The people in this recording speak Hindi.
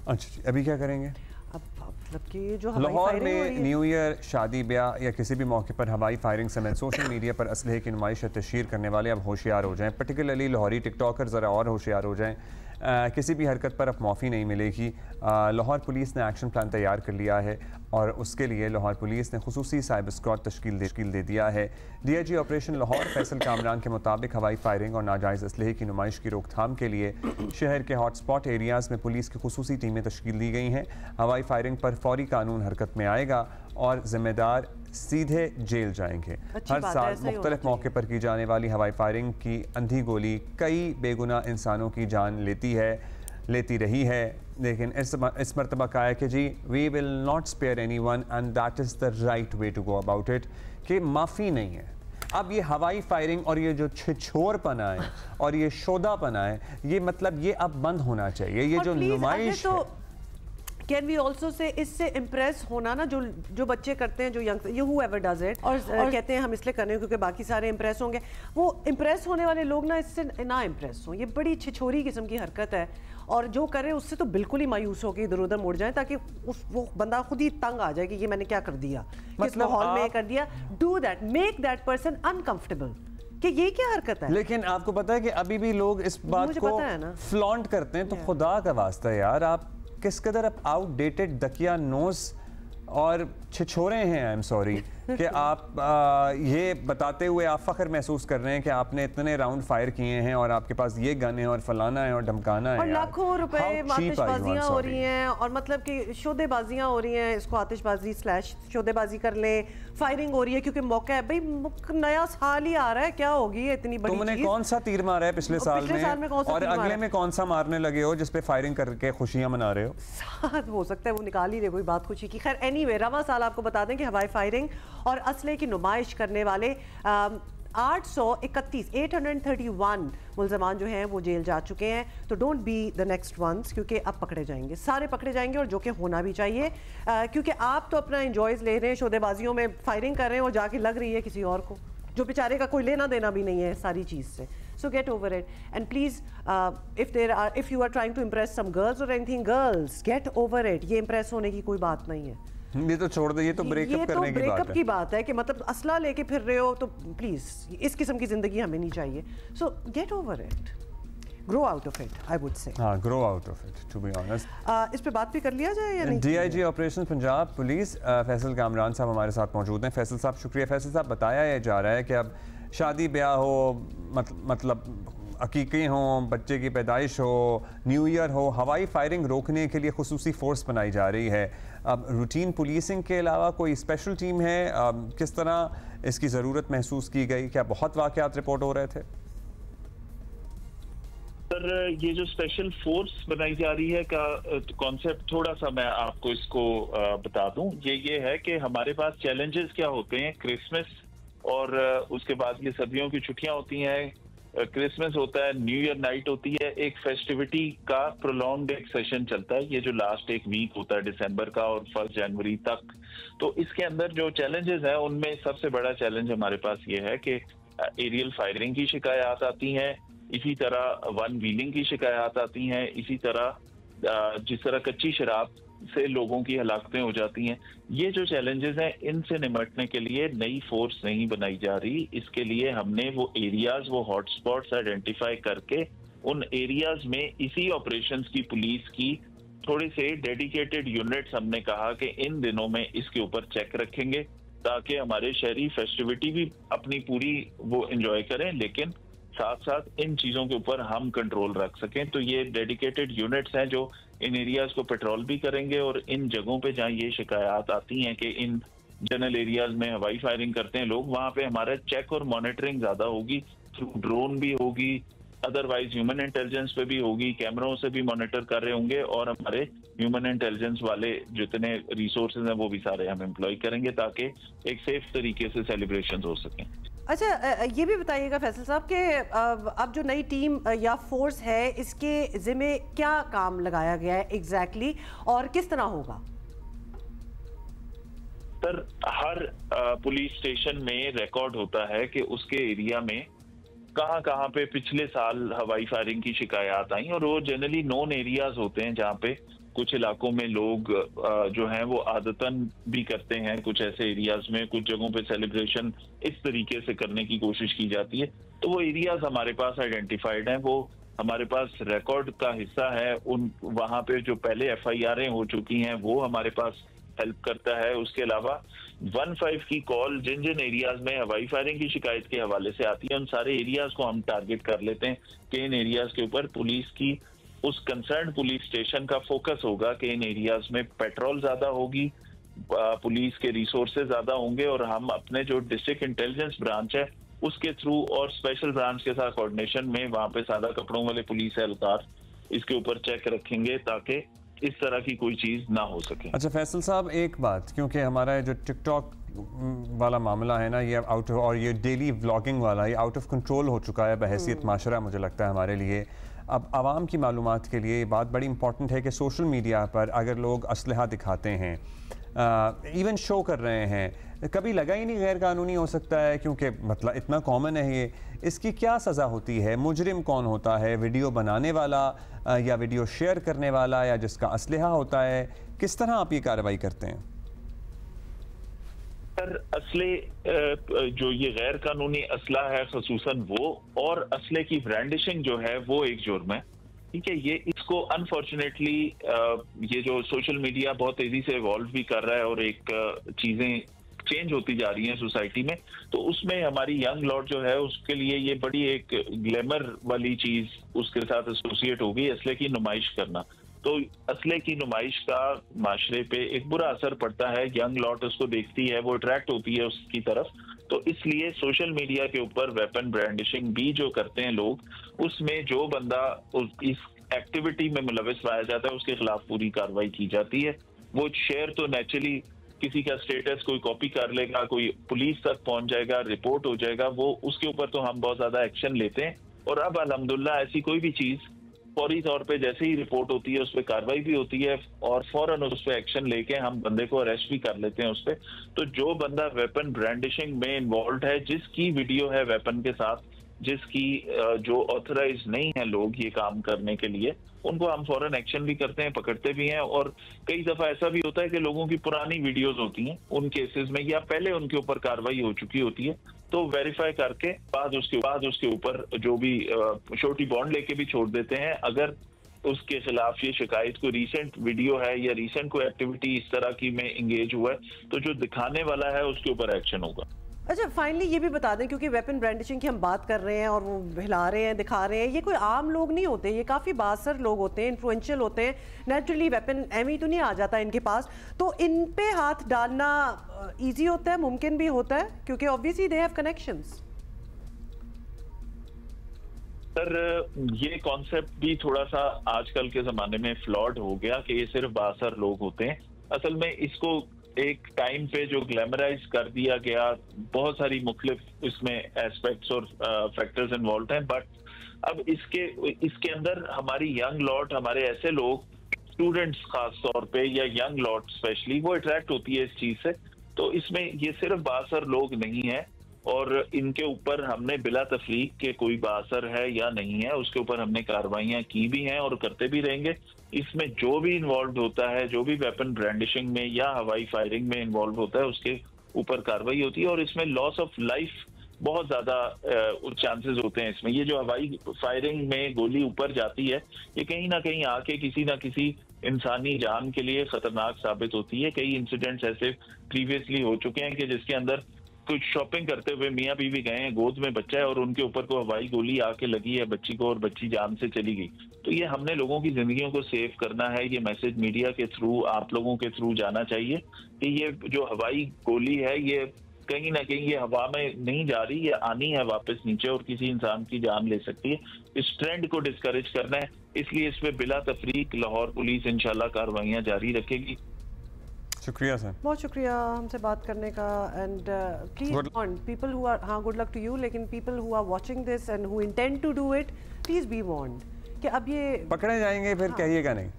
अच्छा जी, अभी क्या करेंगे? अब मतलब कि जो लाहौर में न्यू ईयर, शादी, ब्याह या किसी भी मौके पर हवाई फायरिंग समेत सोशल मीडिया पर असलहे की नुमाइश या तशहीर करने वाले अब होशियार हो जाएं। पर्टिकुलरली लाहौरी टिकटॉकर ज़रा और होशियार हो जाएं। किसी भी हरकत पर अब माफ़ी नहीं मिलेगी। लाहौर पुलिस ने एक्शन प्लान तैयार कर लिया है और उसके लिए लाहौर पुलिस ने खुसूसी साइबर स्क्वाड तश्कील दे दिया है। DIG ऑपरेशन लाहौर फैसल कामरान के मुताबिक हवाई फायरिंग और नाजायज़ असलहे की नुमाइश की रोकथाम के लिए शहर के हॉटस्पॉट एरियाज़ में पुलिस की खुसूसी टीमें तश्कील दी गई हैं। हवाई फायरिंग पर फौरी कानून हरकत में आएगा और जिम्मेदार सीधे जेल जाएंगे। हर साल मुख्तलिफ मौके पर की जाने वाली हवाई फायरिंग की अंधी गोली कई बेगुनाह इंसानों की जान लेती रही है, लेकिन इस मरतबा कहा है कि जी we will not spare anyone and that is the right way to go about it, कि माफ़ी नहीं है। अब ये हवाई फायरिंग और ये जो छिछोरपना है और ये शोधापना है, ये मतलब ये अब बंद होना चाहिए। ये जो नुमाइश है, कैन वी ऑल्सो से इससे इम्प्रेस होना ना, जो बच्चे करते हैं, जो young you whoever does it, और कहते हैं हम इसलिए कर रहे हैं क्योंकि बाकी सारे इम्प्रेस होंगे, वो इम्प्रेस होने वाले लोग ना इससे ना इम्प्रेस हों। ये बड़ी छिछोरी किस्म की हरकत है और जो करे उससे तो बिल्कुल ही मायूस होकर इधर उधर मुड़ जाए, ताकि वो बंदा खुद ही तंग आ जाए कि ये मैंने क्या कर दिया, किस माहौल में कर दिया। Do that, make that person uncomfortable कि ये क्या हरकत है। लेकिन आपको पता है कि अभी भी लोग इस बात को फ्लॉन्ट करते हैं, तो खुदा का वास्ता यार, आप किस कदर आप आउटडेटेड दकिया नोज और छिछोरे हैं, आई एम सॉरी, कि आप ये बताते हुए आप फ़ख्र महसूस कर रहे हैं कि आपने इतने राउंड फायर किए हैं और आपके पास ये गन है और फलाना है और धमकाना है, और लाखों रुपए आतिशबाजियाँ हो रही हैं, और मतलब कि शोदेबाजियाँ हो रही हैं, इसको आतिशबाजी स्लैश शोदेबाजी कर लें, फायरिंग हो रही है क्योंकि मौका है। भाई नया साल ही आ रहा है, क्या होगी इतनी बड़ी तुमने कौन सा तीर मारा है पिछले साल में और अगले में कौन सा मारने लगे हो जिसपे फायरिंग करके खुशियां मना रहे हो? साथ हो सकता है वो निकाल ही दे कोई बात खुशी की। खैर एनीवे, रवा साल आपको बता दें कि हवाई फायरिंग और असले की नुमाइश करने वाले 831 मुल्ज़मान जो हैं वो जेल जा चुके हैं। तो don't be the next ones, क्योंकि अब पकड़े जाएंगे, सारे पकड़े जाएंगे, और जो कि होना भी चाहिए, क्योंकि आप तो अपना इंजॉयज ले रहे हैं, शोदेबाजियों में फायरिंग कर रहे हैं और जाके लग रही है किसी और को, जो बेचारे का कोई लेना देना भी नहीं है सारी चीज़ से। So get over it, and please, if you are trying to impress some girls or anything, girls get over it. ये impress होने की कोई बात नहीं है। ये तो छोड़ दे, ये तो ब्रेकअप करने की बात है कि मतलब असला लेके फिर रहे हो, तो प्लीज इस किस्म की जिंदगी हमें नहीं चाहिए। So get over it, grow out of it, I would say. हाँ, grow out of it, to be honest. इस पे बात भी कर लिया जाए या नहीं? DIG operation Punjab police Faisal Kamran साहब हमारे साथ मौजूद हैं। फैसल साहब शुक्रिया। फैसल साहब, बताया जा रहा है कि अब शादी ब्याह हो, मतलब अकीक़े हों, बच्चे की पैदाइश हो, न्यू ईयर हो, हवाई फायरिंग रोकने के लिए खुसूसी फोर्स बनाई जा रही है। अब रूटीन पुलिसिंग के अलावा कोई स्पेशल टीम है? किस तरह इसकी ज़रूरत महसूस की गई? क्या बहुत वाक़यात रिपोर्ट हो रहे थे? सर, ये जो स्पेशल फोर्स बनाई जा रही है का कॉन्सेप्ट थोड़ा सा मैं आपको इसको बता दूं। ये है कि हमारे पास चैलेंजेस क्या होते हैं। क्रिसमस और उसके बाद ये सर्दियों की छुट्टियां होती हैं, क्रिसमस होता है, न्यू ईयर नाइट होती है, एक फेस्टिविटी का प्रोलॉन्ग्ड एक सेशन चलता है, ये जो लास्ट एक वीक होता है दिसंबर का और 1 जनवरी तक। तो इसके अंदर जो चैलेंजेस हैं उनमें सबसे बड़ा चैलेंज हमारे पास ये है कि एरियल फायरिंग की शिकायत आती हैं, इसी तरह वन व्हीलिंग की शिकायत आती हैं, इसी तरह जिस तरह कच्ची शराब से लोगों की हलाकतें हो जाती हैं। ये जो चैलेंजेस हैं इनसे निपटने के लिए नई फोर्स नहीं बनाई जा रही। इसके लिए हमने वो एरियाज, वो हॉटस्पॉट्स आइडेंटिफाई करके उन एरियाज में इसी ऑपरेशंस की पुलिस की थोड़े से डेडिकेटेड यूनिट्स हमने कहा कि इन दिनों में इसके ऊपर चेक रखेंगे, ताकि हमारे शहरी फेस्टिविटी भी अपनी पूरी वो एंजॉय करें, लेकिन साथ साथ इन चीजों के ऊपर हम कंट्रोल रख सकें। तो ये डेडिकेटेड यूनिट्स हैं जो इन एरियाज को पेट्रोल भी करेंगे और इन जगहों पे जहाँ ये शिकायत आती हैं कि इन जनरल एरियाज में हवाई फायरिंग करते हैं लोग, वहाँ पे हमारा चेक और मॉनिटरिंग ज्यादा होगी, थ्रू ड्रोन भी होगी, अदरवाइज ह्यूमन इंटेलिजेंस पे भी होगी, कैमरों से भी मॉनिटर कर रहे होंगे, और हमारे ह्यूमन इंटेलिजेंस वाले जितने रिसोर्सेज हैं वो भी सारे हम एम्प्लॉय करेंगे ताकि एक सेफ तरीके से सेलिब्रेशन हो सकें। अच्छा, ये भी बताइएगा फैसल साहब कि अब जो नई टीम या फोर्स है इसके जिम्मे क्या काम लगाया गया है एग्जैक्टली और किस तरह होगा? सर, हर पुलिस स्टेशन में रिकॉर्ड होता है कि उसके एरिया में कहाँ कहाँ पे पिछले साल हवाई फायरिंग की शिकायत आई, और वो जनरली नोन एरियाज होते हैं जहाँ पे कुछ इलाकों में लोग जो हैं वो आदतन भी करते हैं, कुछ ऐसे एरियाज में कुछ जगहों पे सेलिब्रेशन इस तरीके से करने की कोशिश की जाती है। तो वो एरियाज हमारे पास आइडेंटिफाइड हैं, वो हमारे पास रिकॉर्ड का हिस्सा है। उन वहाँ पे जो पहले FIR हो चुकी हैं वो हमारे पास हेल्प करता है। उसके अलावा 15 की कॉल जिन जिन एरियाज में हवाई फायरिंग की शिकायत के हवाले से आती है, उन सारे एरियाज को हम टारगेट कर लेते हैं कि इन एरियाज के ऊपर पुलिस की, उस कंसर्न पुलिस स्टेशन का फोकस होगा कि इन एरियाज में पेट्रोल ज्यादा होगी, पुलिस के रिसोर्सेज ज्यादा होंगे, और हम अपने जो डिस्ट्रिक्ट इंटेलिजेंस ब्रांच है उसके थ्रू और स्पेशल ब्रांच के साथ कोऑर्डिनेशन में वहां पे सादा कपड़ों वाले पुलिस एहलकार इसके ऊपर चेक रखेंगे ताकि इस तरह की कोई चीज ना हो सके। अच्छा फैसल साहब, एक बात, क्योंकि हमारा जो टिकटॉक वाला मामला है ना, ये आउट और ये डेली व्लॉगिंग वाला, ये आउट ऑफ कंट्रोल हो चुका है बहैसियत माशरा, मुझे लगता है हमारे लिए। अब आवाम की मालूमात के लिए ये बात बड़ी इंपॉर्टेंट है कि सोशल मीडिया पर अगर लोग असलहा दिखाते हैं, इवन शो कर रहे हैं, कभी लगा ही नहीं गैर कानूनी हो सकता है, क्योंकि मतलब इतना कॉमन है ये, इसकी क्या सज़ा होती है? मुजरिम कौन होता है? वीडियो बनाने वाला या वीडियो शेयर करने वाला या जिसका असलहा होता है? किस तरह आप ये कार्रवाई करते हैं? सर असले जो ये गैर कानूनी असला है खसूसन वो, और असले की ब्रांडिशिंग जो है वो एक जुर्म है, ठीक है। ये इसको अनफॉर्चुनेटली ये जो सोशल मीडिया बहुत तेजी से इवॉल्व भी कर रहा है और एक चीजें चेंज होती जा रही हैं सोसाइटी में, तो उसमें हमारी यंग लॉट जो है उसके लिए ये बड़ी एक ग्लैमर वाली चीज उसके साथ एसोसिएट हो गई, असले की नुमाइश करना। तो असले की नुमाइश का माशरे पे एक बुरा असर पड़ता है, यंग लॉट उसको देखती है, वो अट्रैक्ट होती है उसकी तरफ। तो इसलिए सोशल मीडिया के ऊपर वेपन ब्रांडिशिंग भी जो करते हैं लोग, उसमें जो बंदा इस एक्टिविटी में मुलविस पाया जाता है उसके खिलाफ पूरी कार्रवाई की जाती है। वो शेयर तो नेचुरली किसी का स्टेटस कोई कॉपी कर लेगा, कोई पुलिस तक पहुंच जाएगा, रिपोर्ट हो जाएगा, वो उसके ऊपर तो हम बहुत ज्यादा एक्शन लेते हैं। और अब अल्हम्दुलिल्लाह ऐसी कोई भी चीज फौरी तौर पे जैसे ही रिपोर्ट होती है उस पर कार्रवाई भी होती है और फौरन उस पर एक्शन लेके हम बंदे को अरेस्ट भी कर लेते हैं उस पर। तो जो बंदा वेपन ब्रांडिशिंग में इन्वॉल्व है, जिसकी वीडियो है वेपन के साथ, जिसकी जो ऑथराइज नहीं है लोग ये काम करने के लिए, उनको हम फौरन एक्शन भी करते हैं, पकड़ते भी हैं। और कई दफा ऐसा भी होता है कि लोगों की पुरानी वीडियोस होती हैं, उन केसेस में या पहले उनके ऊपर कार्रवाई हो चुकी होती है, तो वेरीफाई करके बाद उसके ऊपर जो भी श्योरिटी बॉन्ड लेके भी छोड़ देते हैं। अगर उसके खिलाफ ये शिकायत कोई रीसेंट वीडियो है या रीसेंट कोई एक्टिविटी इस तरह की में इंगेज हुआ है, तो जो दिखाने वाला है उसके ऊपर एक्शन होगा। अच्छा फाइनली ये भी बता दें, क्योंकि वेपन ब्रांडिशिंग की हम बात कर रहे हैं और वो हिला रहे हैं, दिखा रहे हैं, ये कोई आम लोग नहीं होते, ये काफ़ी बासर लोग होते हैं, इन्फ्लुएंशियल होते हैं, नेचुरली वेपन एमी तो नहीं आ जाता इनके पास, तो इन पे हाथ डालना इजी होता है, मुमकिन भी होता है, क्योंकि obviously they have connections. Sir ये कॉन्सेप्ट भी थोड़ा सा आजकल के जमाने में फ्लॉड हो गया कि ये सिर्फ बासर लोग होते हैं। असल में इसको एक टाइम पे जो ग्लैमराइज कर दिया गया, बहुत सारी मुख्तलिफ इसमें एस्पेक्ट्स और फैक्टर्स इन्वॉल्व हैं, बट अब इसके अंदर हमारी यंग लॉट, हमारे ऐसे लोग, स्टूडेंट्स खास तौर पे या यंग लॉट स्पेशली, वो अट्रैक्ट होती है इस चीज से। तो इसमें ये सिर्फ बासर लोग नहीं है और इनके ऊपर हमने बिला तफरीक के कोई बासर है या नहीं है, उसके ऊपर हमने कार्रवाइयां की भी हैं और करते भी रहेंगे। इसमें जो भी इन्वॉल्व होता है, जो भी वेपन ब्रांडिशिंग में या हवाई फायरिंग में इन्वॉल्व होता है, उसके ऊपर कार्रवाई होती है और इसमें लॉस ऑफ लाइफ बहुत ज्यादा चांसेस होते हैं इसमें। ये जो हवाई फायरिंग में गोली ऊपर जाती है, ये कहीं ना कहीं आके किसी ना किसी इंसानी जान के लिए खतरनाक साबित होती है। कई इंसिडेंट्स ऐसे प्रीवियसली हो चुके हैं कि जिसके अंदर कुछ शॉपिंग करते हुए मियाँ बीवी गए हैं, गोद में बच्चा है और उनके ऊपर को हवाई गोली आके लगी है बच्ची को और बच्ची जान से चली गई। तो ये हमने लोगों की जिंदगियों को सेव करना है, ये मैसेज मीडिया के थ्रू, आप लोगों के थ्रू जाना चाहिए कि ये जो हवाई गोली है ये कहीं ना कहीं ये हवा में नहीं जा रही, ये आनी है वापस नीचे और किसी इंसान की जान ले सकती है। इस ट्रेंड को डिस्करेज करना है, इसलिए इस पे बिला तफरीक लाहौर पुलिस इंशाल्लाह कार्रवाइयां जारी रखेगी। शुक्रिया सर, बहुत शुक्रिया हमसे बात करने का। And please warn people who are, हाँ गुड लक टू यू, लेकिन people who are watching this and who intend to do it, please be warned कि अब ये पकड़े जाएंगे फिर कहिएगा नहीं।